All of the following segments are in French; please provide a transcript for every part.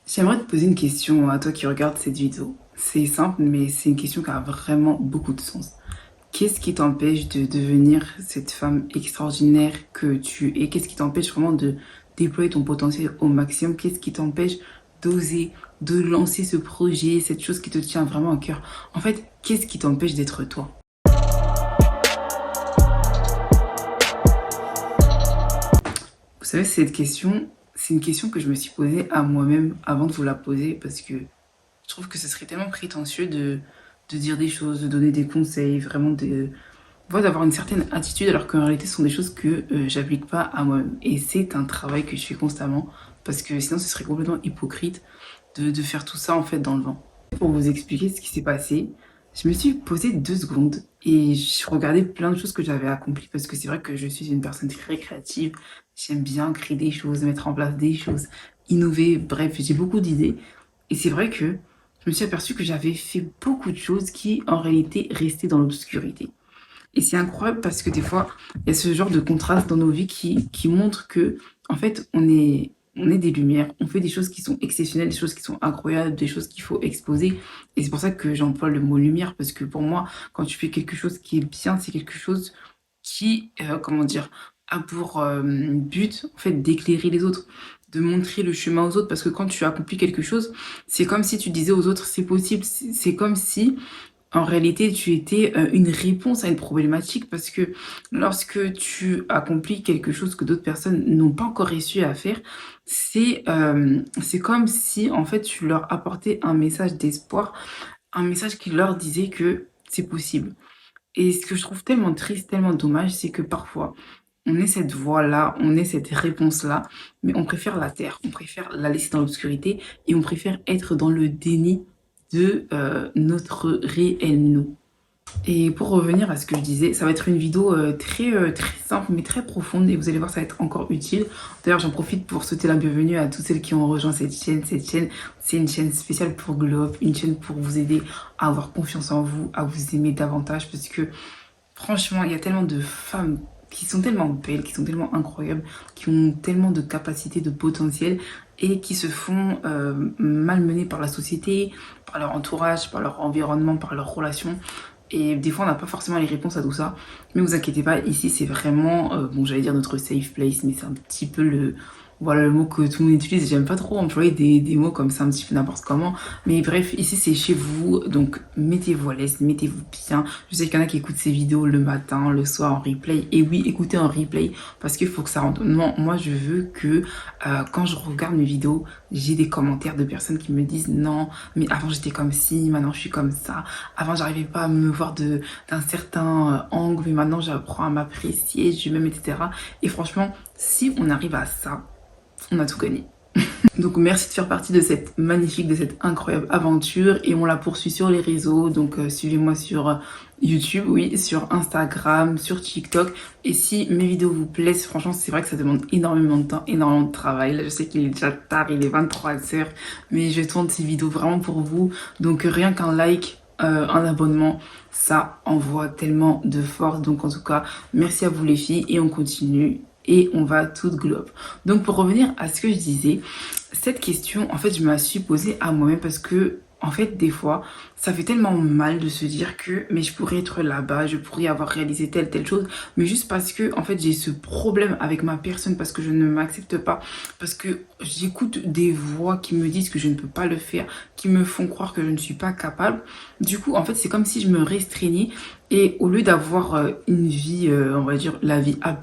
J'aimerais te poser une question à toi qui regarde cette vidéo. C'est simple, mais c'est une question qui a vraiment beaucoup de sens. Qu'est-ce qui t'empêche de devenir cette femme extraordinaire que tu es? Qu'est-ce qui t'empêche vraiment de déployer ton potentiel au maximum? Qu'est-ce qui t'empêche d'oser, de lancer ce projet, cette chose qui te tient vraiment à cœur? En fait, qu'est-ce qui t'empêche d'être toi? Vous savez, cette question, c'est une question que je me suis posée à moi-même avant de vous la poser parce que je trouve que ce serait tellement prétentieux de dire des choses, de donner des conseils, vraiment voilà, d'avoir une certaine attitude alors qu'en réalité ce sont des choses que j'applique pas à moi-même. Et c'est un travail que je fais constamment parce que sinon ce serait complètement hypocrite de faire tout ça en fait dans le vent. Pour vous expliquer ce qui s'est passé, je me suis posé 2 secondes et je regardais plein de choses que j'avais accomplies parce que c'est vrai que je suis une personne très créative. J'aime bien créer des choses, mettre en place des choses, innover, bref, j'ai beaucoup d'idées. Et c'est vrai que je me suis aperçue que j'avais fait beaucoup de choses qui, en réalité, restaient dans l'obscurité. Et c'est incroyable parce que des fois, il y a ce genre de contraste dans nos vies qui montre que, en fait, on est des lumières, on fait des choses qui sont exceptionnelles, des choses qui sont incroyables, des choses qu'il faut exposer. Et c'est pour ça que j'emploie le mot lumière, parce que pour moi, quand tu fais quelque chose qui est bien, c'est quelque chose qui, comment dire, a pour but, en fait, d'éclairer les autres, de montrer le chemin aux autres, parce que quand tu accomplis quelque chose, c'est comme si tu disais aux autres, c'est possible, c'est comme si en réalité, tu étais une réponse à une problématique parce que lorsque tu accomplis quelque chose que d'autres personnes n'ont pas encore réussi à faire, c'est comme si en fait tu leur apportais un message d'espoir, un message qui leur disait que c'est possible. Et ce que je trouve tellement triste, tellement dommage, c'est que parfois on est cette voix-là, on est cette réponse-là, mais on préfère la taire, on préfère la laisser dans l'obscurité et on préfère être dans le déni de notre réel nous. Et pour revenir à ce que je disais, ça va être une vidéo très simple mais très profonde et vous allez voir, ça va être encore utile. D'ailleurs, j'en profite pour souhaiter la bienvenue à toutes celles qui ont rejoint cette chaîne. Cette chaîne, c'est une chaîne spéciale pour Glow Up, une chaîne pour vous aider à avoir confiance en vous, à vous aimer davantage parce que franchement, il y a tellement de femmes qui sont tellement belles, qui sont tellement incroyables, qui ont tellement de capacités, de potentiel et qui se font malmener par la société, par leur entourage, par leur environnement, par leurs relations. Et des fois, on n'a pas forcément les réponses à tout ça. Mais vous inquiétez pas, ici, c'est vraiment, bon, j'allais dire notre safe place, mais c'est un petit peu voilà, le mot que tout le monde utilise. J'aime pas trop employer des mots comme ça, un petit peu n'importe comment. Mais bref, ici, c'est chez vous. Donc, mettez-vous à l'aise, mettez-vous bien. Je sais qu'il y en a qui écoutent ces vidéos le matin, le soir en replay. Et oui, écoutez en replay parce qu'il faut que ça rentre. Non, moi, je veux que quand je regarde mes vidéos, j'ai des commentaires de personnes qui me disent non, mais avant j'étais comme ci, maintenant je suis comme ça. Avant, j'arrivais pas à me voir d'un certain angle, mais maintenant j'apprends à m'apprécier, je m'aime, etc. Et franchement, si on arrive à ça, on a tout gagné. Donc merci de faire partie de cette magnifique, de cette incroyable aventure et on la poursuit sur les réseaux. Donc suivez-moi sur YouTube, oui, sur Instagram, sur TikTok. Et si mes vidéos vous plaisent, franchement c'est vrai que ça demande énormément de temps, énormément de travail. Là je sais qu'il est déjà tard, il est 23h, mais je tourne ces vidéos vraiment pour vous. Donc rien qu'un like, un abonnement, ça envoie tellement de force. Donc en tout cas, merci à vous les filles et on continue et on va toutes globe. Donc pour revenir à ce que je disais, cette question, en fait, je me la suis posée à moi-même parce que, en fait, des fois, ça fait tellement mal de se dire que, mais je pourrais être là-bas, je pourrais avoir réalisé telle chose, mais juste parce que, en fait, j'ai ce problème avec ma personne, parce que je ne m'accepte pas, parce que j'écoute des voix qui me disent que je ne peux pas le faire, qui me font croire que je ne suis pas capable. Du coup, en fait, c'est comme si je me restreignais et au lieu d'avoir une vie, on va dire, la vie A+,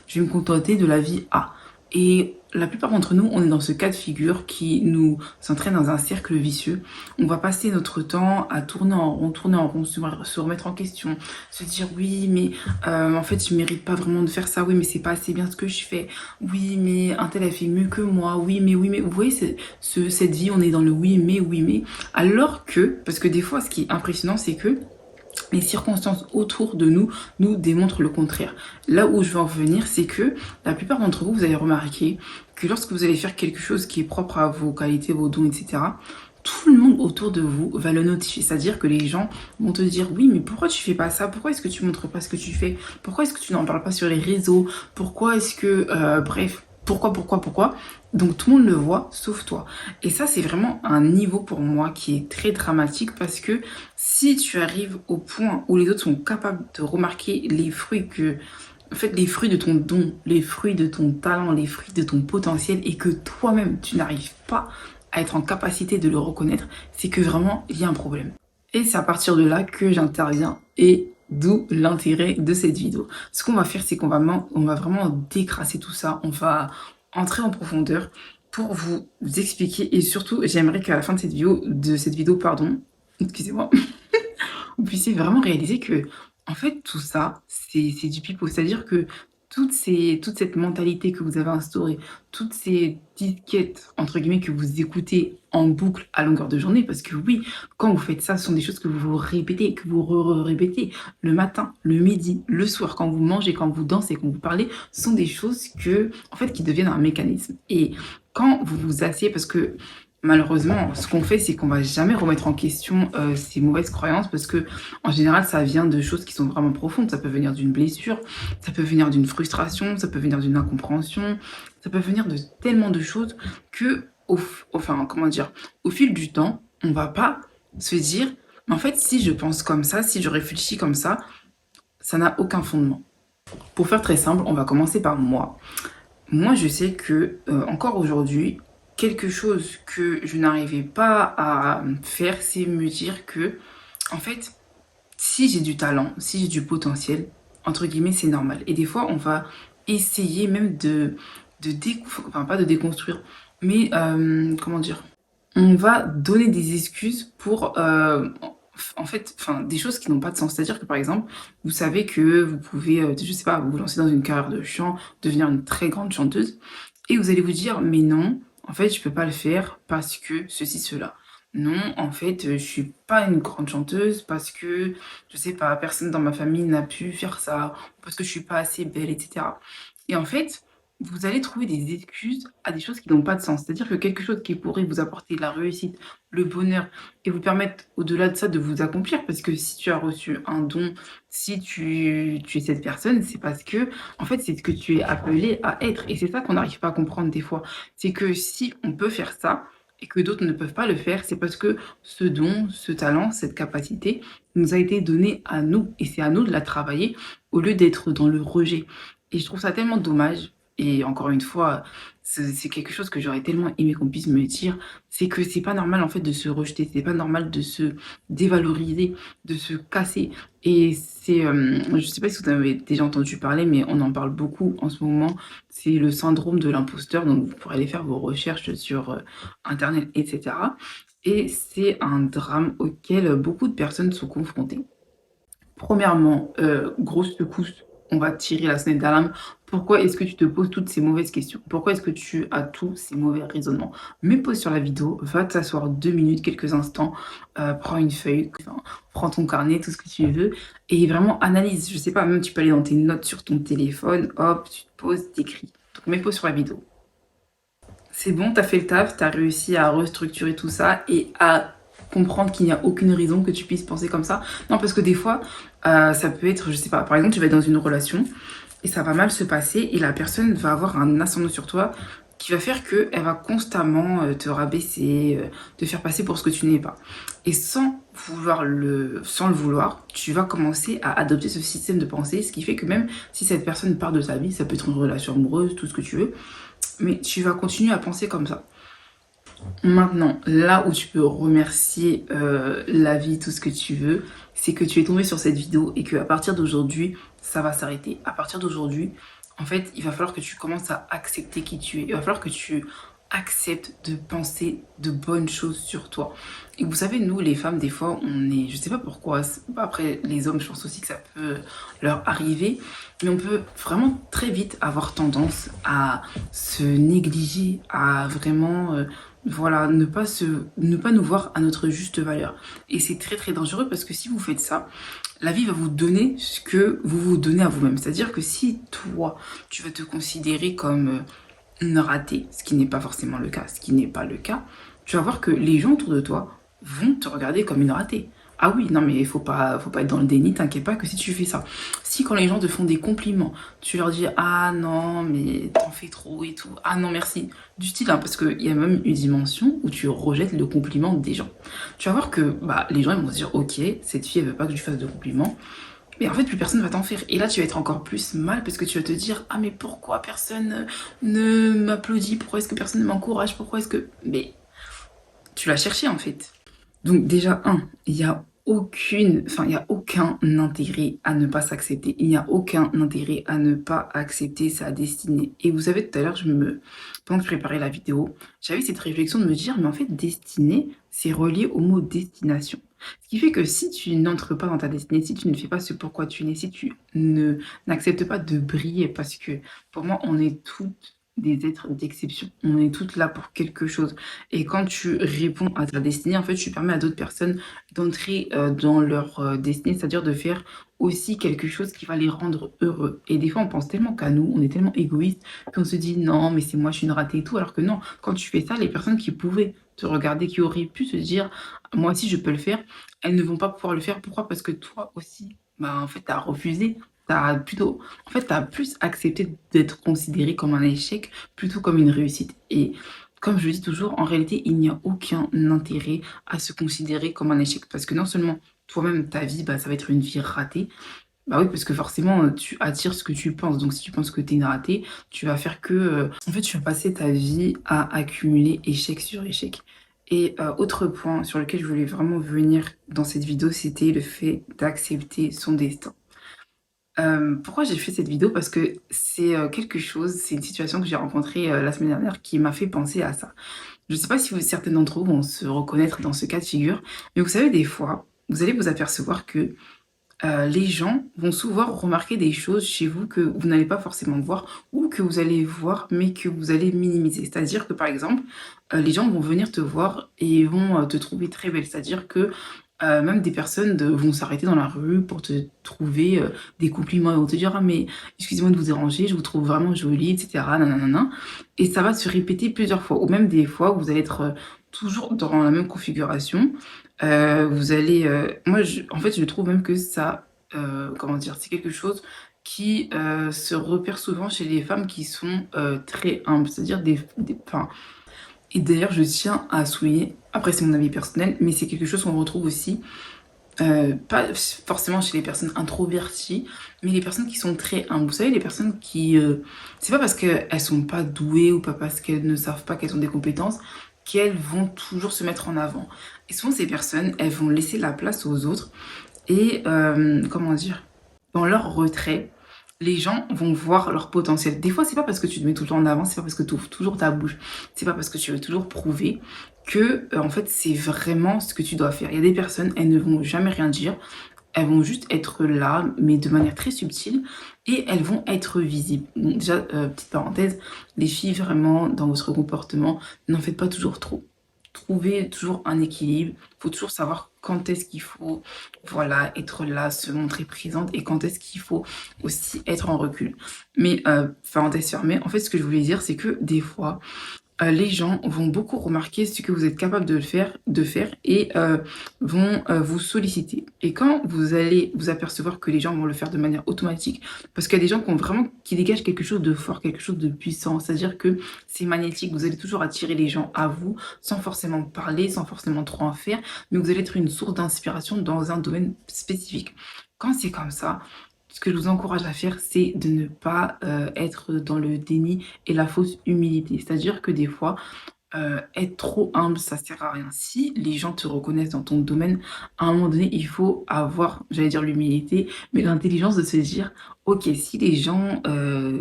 je vais me contenter de la vie A. Et la plupart d'entre nous, on est dans ce cas de figure qui nous entraîne dans un cercle vicieux. On va passer notre temps à tourner en rond, se remettre en question, se dire oui, mais en fait, je mérite pas vraiment de faire ça. Oui, mais c'est pas assez bien ce que je fais. Oui, mais un tel a fait mieux que moi. Oui, mais vous voyez, cette vie, on est dans le oui, mais. Alors que, parce que des fois, ce qui est impressionnant, c'est que les circonstances autour de nous nous démontrent le contraire. Là où je veux en venir, c'est que la plupart d'entre vous, vous avez remarqué que lorsque vous allez faire quelque chose qui est propre à vos qualités, vos dons, etc., tout le monde autour de vous va le notifier. C'est-à-dire que les gens vont te dire oui, mais pourquoi tu fais pas ça? Pourquoi est-ce que tu montres pas ce que tu fais? Pourquoi est-ce que tu n'en parles pas sur les réseaux? Pourquoi est-ce que... bref, pourquoi? Donc tout le monde le voit, sauf toi. Et ça, c'est vraiment un niveau pour moi qui est très dramatique parce que si tu arrives au point où les autres sont capables de remarquer les fruits en fait, les fruits de ton don, les fruits de ton talent, les fruits de ton potentiel et que toi-même, tu n'arrives pas à être en capacité de le reconnaître, c'est que vraiment, il y a un problème. Et c'est à partir de là que j'interviens et d'où l'intérêt de cette vidéo. Ce qu'on va faire, c'est on va vraiment décrasser tout ça, on va entrer en profondeur pour vous expliquer et surtout, j'aimerais qu'à la fin de cette vidéo, pardon, excusez-moi, vous puissiez vraiment réaliser que, en fait, tout ça, c'est du pipeau. C'est-à-dire que toute cette mentalité que vous avez instaurée, toutes ces disquettes, entre guillemets, que vous écoutez en boucle à longueur de journée, parce que oui, quand vous faites ça, ce sont des choses que vous répétez, que vous répétez le matin, le midi, le soir, quand vous mangez, quand vous dansez, quand vous parlez, ce sont des choses en fait, qui deviennent un mécanisme. Et quand vous vous asseyez, parce que malheureusement, ce qu'on fait, c'est qu'on va jamais remettre en question ces mauvaises croyances parce que, en général, ça vient de choses qui sont vraiment profondes. Ça peut venir d'une blessure, ça peut venir d'une frustration, ça peut venir d'une incompréhension, ça peut venir de tellement de choses que, enfin, comment dire, au fil du temps, on va pas se dire, mais en fait, si je pense comme ça, si je réfléchis comme ça n'a aucun fondement. Pour faire très simple, on va commencer par moi. Moi, je sais que encore aujourd'hui, quelque chose que je n'arrivais pas à faire, c'est me dire que, en fait, si j'ai du talent, si j'ai du potentiel, entre guillemets, c'est normal. Et des fois, on va essayer même enfin pas de déconstruire, mais comment dire, on va donner des excuses pour, en fait, enfin, des choses qui n'ont pas de sens. C'est-à-dire que, par exemple, vous savez que vous pouvez, je sais pas, vous lancer dans une carrière de chant, devenir une très grande chanteuse, et vous allez vous dire, mais non, en fait, je peux pas le faire parce que ceci, cela. Non, en fait, je suis pas une grande chanteuse parce que, je sais pas, personne dans ma famille n'a pu faire ça, parce que je suis pas assez belle, etc. Et en fait, vous allez trouver des excuses à des choses qui n'ont pas de sens. C'est-à-dire que quelque chose qui pourrait vous apporter la réussite, le bonheur et vous permettre au-delà de ça de vous accomplir, parce que si tu as reçu un don, si tu es cette personne, c'est parce que, en fait, c'est ce que tu es appelé à être. Et c'est ça qu'on n'arrive pas à comprendre des fois. C'est que si on peut faire ça et que d'autres ne peuvent pas le faire, c'est parce que ce don, ce talent, cette capacité nous a été donné à nous. Et c'est à nous de la travailler au lieu d'être dans le rejet. Et je trouve ça tellement dommage. Et encore une fois, c'est quelque chose que j'aurais tellement aimé qu'on puisse me dire, c'est que c'est pas normal en fait de se rejeter, c'est pas normal de se dévaloriser, de se casser. Et je sais pas si vous en avez déjà entendu parler, mais on en parle beaucoup en ce moment. C'est le syndrome de l'imposteur, donc vous pourrez aller faire vos recherches sur Internet, etc. Et c'est un drame auquel beaucoup de personnes sont confrontées. Premièrement, grosse secousse, on va tirer la sonnette d'alarme. Pourquoi est-ce que tu te poses toutes ces mauvaises questions? Pourquoi est-ce que tu as tous ces mauvais raisonnements? Mets pause sur la vidéo, va t'asseoir 2 minutes, quelques instants, prends une feuille, enfin, prends ton carnet, tout ce que tu veux, et vraiment analyse. Je sais pas, même tu peux aller dans tes notes sur ton téléphone, hop, tu te poses, t'écris. Donc mets pause sur la vidéo. C'est bon, t'as fait le taf, t'as réussi à restructurer tout ça et à comprendre qu'il n'y a aucune raison que tu puisses penser comme ça. Non, parce que des fois, ça peut être, je sais pas, par exemple, tu vas être dans une relation et ça va mal se passer et la personne va avoir un ascendant sur toi qui va faire qu'elle va constamment te rabaisser, te faire passer pour ce que tu n'es pas. Et sans le vouloir, tu vas commencer à adopter ce système de pensée, ce qui fait que même si cette personne part de ta vie, ça peut être une relation amoureuse, tout ce que tu veux, mais tu vas continuer à penser comme ça. Maintenant, là où tu peux remercier la vie, tout ce que tu veux, c'est que tu es tombé sur cette vidéo et qu'à partir d'aujourd'hui, ça va s'arrêter. À partir d'aujourd'hui, en fait, il va falloir que tu commences à accepter qui tu es. Il va falloir que tu acceptes de penser de bonnes choses sur toi. Et vous savez, nous, les femmes, des fois, je sais pas pourquoi, après, les hommes, je pense aussi que ça peut leur arriver, mais on peut vraiment très vite avoir tendance à se négliger, à vraiment voilà, ne pas nous voir à notre juste valeur. Et c'est très très dangereux parce que si vous faites ça, la vie va vous donner ce que vous vous donnez à vous-même. C'est-à-dire que si toi, tu vas te considérer comme une ratée, ce qui n'est pas forcément le cas, ce qui n'est pas le cas, tu vas voir que les gens autour de toi vont te regarder comme une ratée. Ah oui, non mais faut pas être dans le déni, t'inquiète pas que si tu fais ça. Si quand les gens te font des compliments, tu leur dis ah non mais t'en fais trop et tout, ah non merci, du style, hein, parce qu'il y a même une dimension où tu rejettes le compliment des gens. Tu vas voir que bah, les gens ils vont se dire ok, cette fille elle veut pas que je lui fasse de compliments, mais en fait plus personne va t'en faire. Et là tu vas être encore plus mal parce que tu vas te dire ah mais pourquoi personne ne m'applaudit, pourquoi est-ce que personne ne m'encourage, pourquoi est-ce que... Mais tu l'as cherché en fait. Donc déjà, il y a il n'y a aucun intérêt à ne pas s'accepter. Il n'y a aucun intérêt à ne pas accepter sa destinée. Et vous savez, tout à l'heure, pendant que je préparais la vidéo, j'avais cette réflexion de me dire, mais en fait, destinée, c'est relié au mot destination. Ce qui fait que si tu n'entres pas dans ta destinée, si tu ne fais pas ce pourquoi tu es né, si tu n'acceptes pas de briller, parce que pour moi, on est toutes des êtres d'exception. On est toutes là pour quelque chose. Et quand tu réponds à ta destinée, en fait, tu permets à d'autres personnes d'entrer dans leur destinée, c'est-à-dire de faire aussi quelque chose qui va les rendre heureux. Et des fois, on pense tellement qu'à nous, on est tellement égoïste qu'on se dit non, mais c'est moi, je suis une ratée et tout. Alors que non, quand tu fais ça, les personnes qui pouvaient te regarder, qui auraient pu se dire moi aussi, je peux le faire, elles ne vont pas pouvoir le faire. Pourquoi? Parce que toi aussi, bah, en fait, tu as refusé. T'as plus accepté d'être considéré comme un échec plutôt comme une réussite. Et comme je le dis toujours, en réalité, il n'y a aucun intérêt à se considérer comme un échec. Parce que non seulement toi-même, ta vie, bah, ça va être une vie ratée. Bah oui, parce que forcément, tu attires ce que tu penses. Donc si tu penses que tu es une ratée, tu vas faire que... en fait, tu vas passer ta vie à accumuler échec sur échec. Et autre point sur lequel je voulais vraiment venir dans cette vidéo, c'était le fait d'accepter son destin. Pourquoi j'ai fait cette vidéo? Parce que c'est quelque chose, c'est une situation que j'ai rencontrée la semaine dernière qui m'a fait penser à ça. Je ne sais pas si certaines d'entre vous vont se reconnaître dans ce cas de figure, mais vous savez, des fois, vous allez vous apercevoir que les gens vont souvent remarquer des choses chez vous que vous n'allez pas forcément voir ou que vous allez voir mais que vous allez minimiser. C'est-à-dire que par exemple, les gens vont venir te voir et vont te trouver très belle. C'est-à-dire que même des personnes vont s'arrêter dans la rue pour te trouver des compliments et vont te dire ah mais excusez-moi de vous déranger, je vous trouve vraiment jolie, etc. Nanana. Et ça va se répéter plusieurs fois. Ou même des fois où vous allez être toujours dans la même configuration. Vous allez... en fait, je trouve même que ça... comment dire? C'est quelque chose qui se repère souvent chez les femmes qui sont très humbles. C'est-à-dire enfin, et d'ailleurs, je tiens à souligner, après c'est mon avis personnel, mais c'est quelque chose qu'on retrouve aussi, pas forcément chez les personnes introverties, mais les personnes qui sont très humbles. Vous savez, les personnes qui... c'est pas parce qu'elles sont pas douées ou pas parce qu'elles ne savent pas qu'elles ont des compétences qu'elles vont toujours se mettre en avant. Et souvent, ces personnes, elles vont laisser la place aux autres et, comment dire, dans leur retrait, les gens vont voir leur potentiel. Des fois, c'est pas parce que tu te mets tout le temps en avant, c'est pas parce que tu ouvres toujours ta bouche, c'est pas parce que tu veux toujours prouver que, en fait, c'est vraiment ce que tu dois faire. Il y a des personnes, elles ne vont jamais rien dire, elles vont juste être là, mais de manière très subtile, et elles vont être visibles. Donc déjà, petite parenthèse, les filles, vraiment, dans votre comportement, n'en faites pas toujours trop. Trouvez toujours un équilibre. Il faut toujours savoir quand est-ce qu'il faut, voilà, être là, se montrer présente, et quand est-ce qu'il faut aussi être en recul. Mais, parenthèse fermée, en fait, ce que je voulais dire, c'est que des fois, les gens vont beaucoup remarquer ce que vous êtes capable de faire et vont vous solliciter. Et quand vous allez vous apercevoir que les gens vont le faire de manière automatique, parce qu'il y a des gens qui dégagent quelque chose de fort, quelque chose de puissant, c'est-à-dire que c'est magnétique, vous allez toujours attirer les gens à vous, sans forcément parler, sans forcément trop en faire, mais vous allez être une source d'inspiration dans un domaine spécifique. Quand c'est comme ça, ce que je vous encourage à faire, c'est de ne pas être dans le déni et la fausse humilité. C'est-à-dire que des fois, être trop humble, ça sert à rien. Si les gens te reconnaissent dans ton domaine, à un moment donné, il faut avoir, j'allais dire l'humilité, mais l'intelligence de se dire, ok, si les gens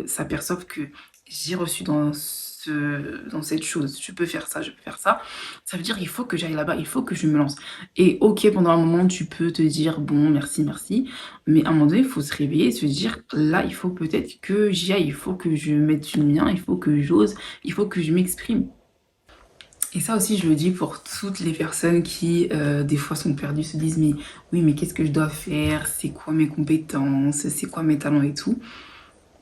s'aperçoivent que j'ai reçu dans cette chose, je peux faire ça, ça veut dire il faut que j'aille là-bas, il faut que je me lance. Et ok, pendant un moment, tu peux te dire, bon, merci, merci, mais à un moment donné, il faut se réveiller et se dire, là, il faut peut-être que j'y aille, il faut que je mette du mien, il faut que j'ose, il faut que je m'exprime. Et ça aussi, je le dis pour toutes les personnes qui, des fois, sont perdues, se disent, mais oui, mais qu'est-ce que je dois faire? C'est quoi mes compétences? C'est quoi mes talents et tout?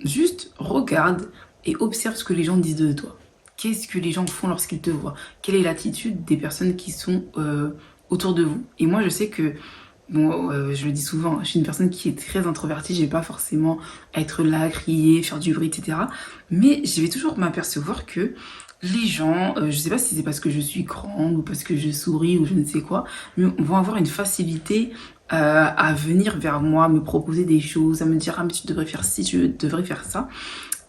Juste regarde et observe ce que les gens disent de toi. Qu'est-ce que les gens font lorsqu'ils te voient? Quelle est l'attitude des personnes qui sont autour de vous? Et moi, je sais que Bon, je le dis souvent, je suis une personne qui est très introvertie, je vais pas forcément être là, crier, faire du bruit, etc. Mais je vais toujours m'apercevoir que les gens, je sais pas si c'est parce que je suis grande ou parce que je souris ou je ne sais quoi, mais vont avoir une facilité à venir vers moi, me proposer des choses, à me dire ah mais tu devrais faire ci, tu devrais faire ça.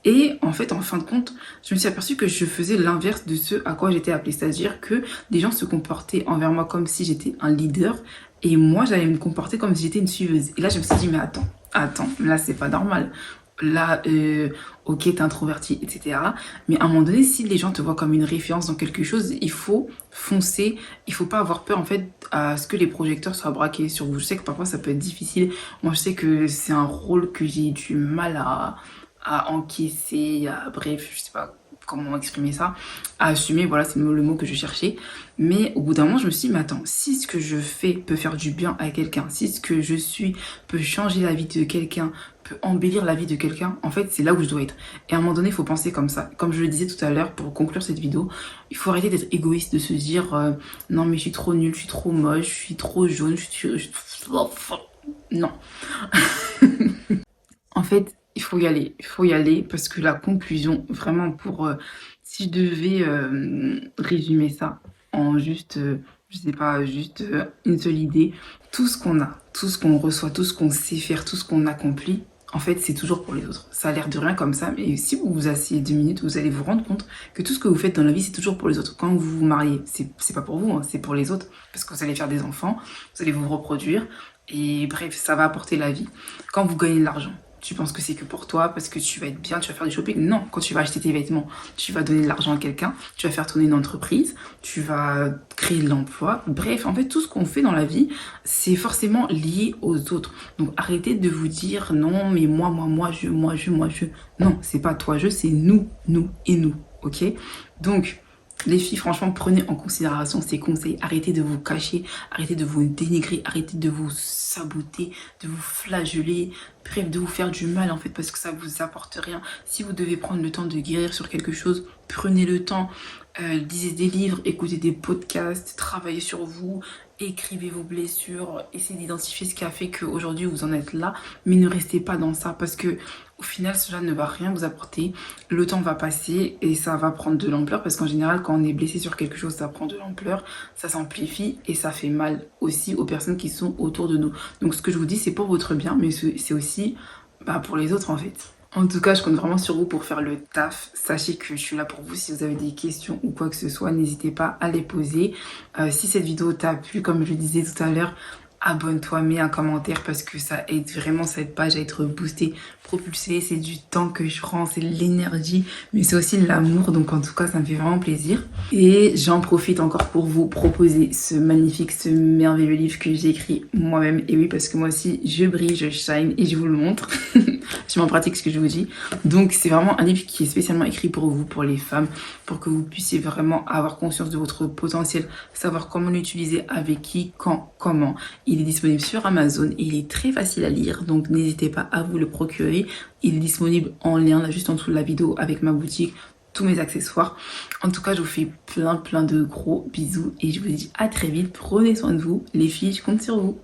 Et en fait, en fin de compte, je me suis aperçue que je faisais l'inverse de ce à quoi j'étais appelée. C'est-à-dire que des gens se comportaient envers moi comme si j'étais un leader et moi, j'allais me comporter comme si j'étais une suiveuse. Et là, je me suis dit, mais attends, là, c'est pas normal. Là, ok, t'es introverti, etc. Mais à un moment donné, si les gens te voient comme une référence dans quelque chose, il faut foncer. Il faut pas avoir peur, en fait, à ce que les projecteurs soient braqués sur vous. Je sais que parfois, ça peut être difficile. Moi, je sais que c'est un rôle que j'ai du mal à encaisser, bref, je sais pas comment exprimer ça, à assumer, voilà, c'est le mot que je cherchais. Mais au bout d'un moment, je me suis dit, mais attends, si ce que je fais peut faire du bien à quelqu'un, si ce que je suis peut changer la vie de quelqu'un, peut embellir la vie de quelqu'un, en fait, c'est là où je dois être. Et à un moment donné, il faut penser comme ça. Comme je le disais tout à l'heure, pour conclure cette vidéo, il faut arrêter d'être égoïste, de se dire, non, mais je suis trop nulle, je suis trop moche, je suis trop jaune, Non. En fait, il faut y aller parce que la conclusion, vraiment pour, si je devais résumer ça en juste, je sais pas, juste une seule idée, tout ce qu'on a, tout ce qu'on reçoit, tout ce qu'on sait faire, tout ce qu'on accomplit, en fait, c'est toujours pour les autres. Ça a l'air de rien comme ça, mais si vous vous asseyez 2 minutes, vous allez vous rendre compte que tout ce que vous faites dans la vie, c'est toujours pour les autres. Quand vous vous mariez, c'est pas pour vous, hein, c'est pour les autres, parce que vous allez faire des enfants, vous allez vous reproduire, et bref, ça va apporter la vie. Quand vous gagnez de l'argent, tu penses que c'est que pour toi, parce que tu vas être bien, tu vas faire du shopping. Non, quand tu vas acheter tes vêtements, tu vas donner de l'argent à quelqu'un, tu vas faire tourner une entreprise, tu vas créer de l'emploi. Bref, en fait, tout ce qu'on fait dans la vie, c'est forcément lié aux autres. Donc arrêtez de vous dire non, mais moi, je. Non, c'est pas toi, je, c'est nous et nous. Ok? Donc, les filles, franchement, prenez en considération ces conseils. Arrêtez de vous cacher, arrêtez de vous dénigrer, arrêtez de vous saboter, de vous flageller, bref, de vous faire du mal en fait parce que ça vous apporte rien. Si vous devez prendre le temps de guérir sur quelque chose, prenez le temps. Lisez des livres, écoutez des podcasts, travaillez sur vous, écrivez vos blessures, essayez d'identifier ce qui a fait qu'aujourd'hui vous en êtes là, mais ne restez pas dans ça parce que au final cela ne va rien vous apporter. Le temps va passer et ça va prendre de l'ampleur parce qu'en général quand on est blessé sur quelque chose ça prend de l'ampleur, ça s'amplifie et ça fait mal aussi aux personnes qui sont autour de nous. Donc ce que je vous dis c'est pour votre bien mais c'est aussi pour les autres en fait. En tout cas, je compte vraiment sur vous pour faire le taf. Sachez que je suis là pour vous. Si vous avez des questions ou quoi que ce soit, n'hésitez pas à les poser. Si cette vidéo t'a plu, comme je le disais tout à l'heure, abonne-toi, mets un commentaire parce que ça aide vraiment cette page à être boostée, propulsée. C'est du temps que je prends, c'est de l'énergie, mais c'est aussi de l'amour. Donc en tout cas, ça me fait vraiment plaisir. Et j'en profite encore pour vous proposer ce magnifique, ce merveilleux livre que j'ai écrit moi-même. Et oui, parce que moi aussi, je brille, je shine et je vous le montre. Je m'en pratique ce que je vous dis. Donc c'est vraiment un livre qui est spécialement écrit pour vous, pour les femmes, pour que vous puissiez vraiment avoir conscience de votre potentiel, savoir comment l'utiliser, avec qui, quand, comment. Il est disponible sur Amazon et il est très facile à lire, donc n'hésitez pas à vous le procurer. Il est disponible en lien là juste en dessous de la vidéo avec ma boutique, tous mes accessoires. En tout cas, je vous fais plein de gros bisous et je vous dis à très vite. Prenez soin de vous, les filles, je compte sur vous.